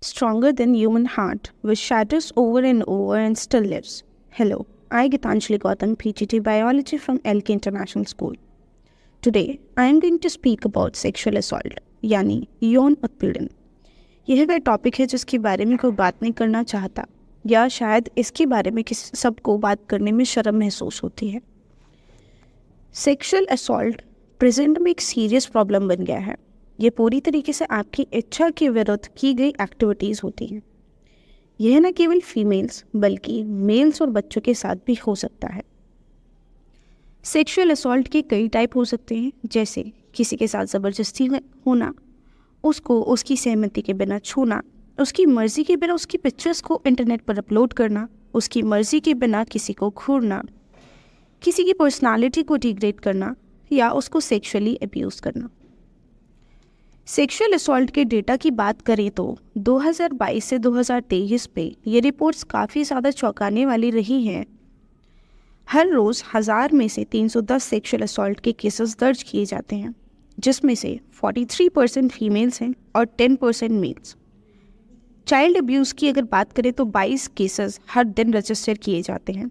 stronger than human heart, which shatters over and over and still lives. Hello, I Gitanjali Gautam, PGT Biology from LK International School. Today, I am going to speak about sexual assault, यानी यौन उत्पीड़न। यह वह topic है जिसके बारे में कोई बात नहीं करना चाहता, या शायद इसके बारे में किसी सबको बात करने में शर्म महसूस होती है। सेक्सुअल असॉल्ट प्रेजेंट में एक सीरियस प्रॉब्लम बन गया है। ये पूरी तरीके से आपकी इच्छा के विरुद्ध की गई एक्टिविटीज़ होती हैं। यह न केवल फीमेल्स बल्कि मेल्स और बच्चों के साथ भी हो सकता है। सेक्सुअल असॉल्ट के कई टाइप हो सकते हैं, जैसे किसी के साथ ज़बरदस्ती होना, उसको उसकी सहमति के बिना छूना, उसकी मर्ज़ी के बिना उसकी पिक्चर्स को इंटरनेट पर अपलोड करना, उसकी मर्ज़ी के बिना किसी को घूरना, किसी की पर्सनालिटी को डिग्रेड करना या उसको सेक्सुअली अब्यूज़ करना। सेक्सुअल असॉल्ट के डेटा की बात करें तो 2022 से 2023 पे ये रिपोर्ट्स काफ़ी ज़्यादा चौंकाने वाली रही हैं। हर रोज़ 1000 में से 310 सेक्सुअल असॉल्ट के केसेस दर्ज किए जाते हैं, जिसमें से 43% फीमेल्स हैं और 10% मेल्स। चाइल्ड अब्यूज़ की अगर बात करें तो 22 केसेस हर दिन रजिस्टर किए जाते हैं।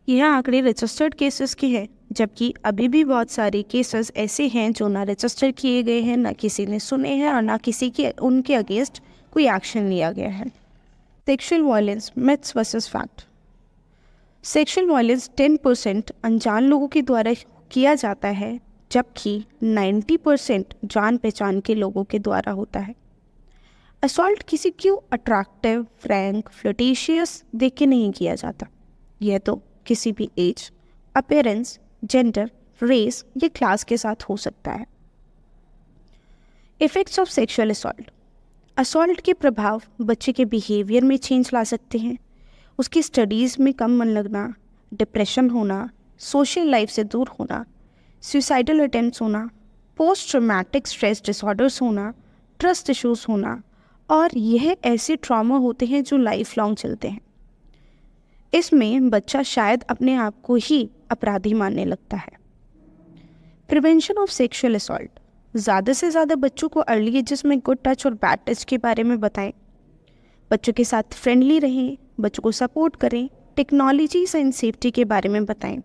यह आंकड़े रजिस्टर्ड केसेस के हैं, जबकि अभी भी बहुत सारे केसेस ऐसे हैं जो ना रजिस्टर किए गए हैं, ना किसी ने सुने हैं और ना किसी के उनके अगेंस्ट कोई एक्शन लिया गया है। Sexual violence myths versus fact. Sexual violence 10% अनजान लोगों के द्वारा किया जाता है, जबकि 90% जान पहचान के लोगों के द्वारा होता है। असॉल्ट किसी को अट्रैक्टिव, फ्रैंक, फ्लर्टिशियस देख के नहीं किया जाता। यह तो किसी भी एज, अपीयरेंस, जेंडर, रेस या क्लास के साथ हो सकता है। Effects of sexual assault. Assault के प्रभाव बच्चे के बिहेवियर में चेंज ला सकते हैं। उसकी स्टडीज़ में कम मन लगना, डिप्रेशन होना, सोशल लाइफ से दूर होना, सुसाइडल अटेम्प्ट्स होना, पोस्ट ट्रॉमेटिक स्ट्रेस डिसऑर्डर्स होना, ट्रस्ट इश्यूज होना, और यह ऐसे ट्रॉमा होते हैं जो लाइफ लॉन्ग चलते हैं। इसमें बच्चा शायद अपने आप को ही अपराधी मानने लगता है। Prevention of sexual assault. ज़्यादा से ज़्यादा बच्चों को अर्ली एजेस में गुड टच और बैड टच के बारे में बताएं। बच्चों के साथ फ्रेंडली रहें, बच्चों को सपोर्ट करें, टेक्नोलॉजी एंड सेफ्टी के बारे में बताएं।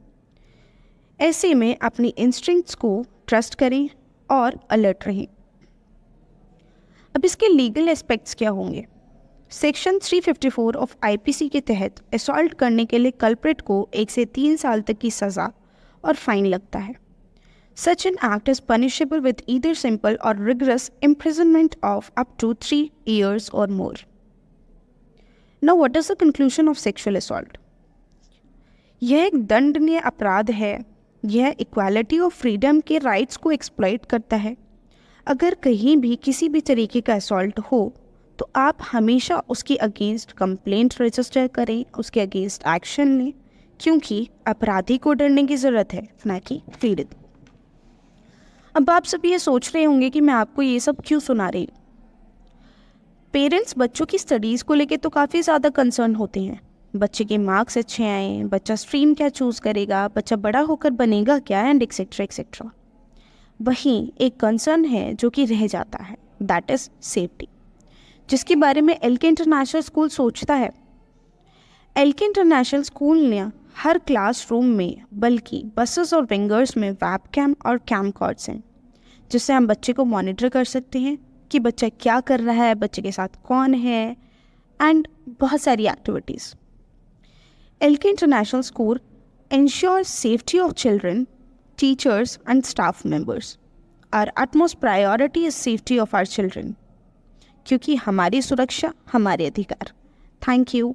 ऐसे में अपनी इंस्टिंक्ट्स को ट्रस्ट करें और अलर्ट रहें। अब इसके लीगल एस्पेक्ट्स क्या होंगे? सेक्शन 354 ऑफ आईपीसी के तहत असॉल्ट करने के लिए कल्प्रिट को 1 से 3 साल तक की सज़ा और फाइन लगता है। Such an act is punishable with either simple or rigorous imprisonment of up to 3 years or more. Now what is the conclusion of sexual assault? यह एक दंडनीय अपराध है। यह इक्वालिटी ऑफ फ्रीडम के राइट्स को एक्सप्लॉइट करता है। अगर कहीं भी किसी भी तरीके का असॉल्ट हो तो आप हमेशा उसके अगेंस्ट कंप्लेंट रजिस्टर करें, उसके अगेंस्ट एक्शन लें, क्योंकि अपराधी को डरने की ज़रूरत है, ना कि पीड़ित। अब आप सब ये सोच रहे होंगे कि मैं आपको ये सब क्यों सुना रही हूँ। पेरेंट्स बच्चों की स्टडीज़ को लेके तो काफ़ी ज़्यादा कंसर्न होते हैं। बच्चे के मार्क्स अच्छे आए, बच्चा स्ट्रीम क्या चूज़ करेगा, बच्चा बड़ा होकर बनेगा क्या, एंड एक्सेट्रा एक्सेट्रा। वहीं एक कंसर्न है जो कि रह जाता है, दैट इज़ सेफ्टी, जिसके बारे में एलके इंटरनेशनल स्कूल सोचता है। एलके इंटरनेशनल स्कूल ने हर क्लासरूम में बल्कि बसेस और विंगर्स में वेबकैम और कैमकॉर्ड्स हैं, जिससे हम बच्चे को मॉनिटर कर सकते हैं कि बच्चा क्या कर रहा है, बच्चे के साथ कौन है, एंड बहुत सारी activities. LK international school ensures safety of children, teachers and staff members. Our utmost priority is safety of our children, क्योंकि हमारी सुरक्षा हमारे अधिकार। Thank you.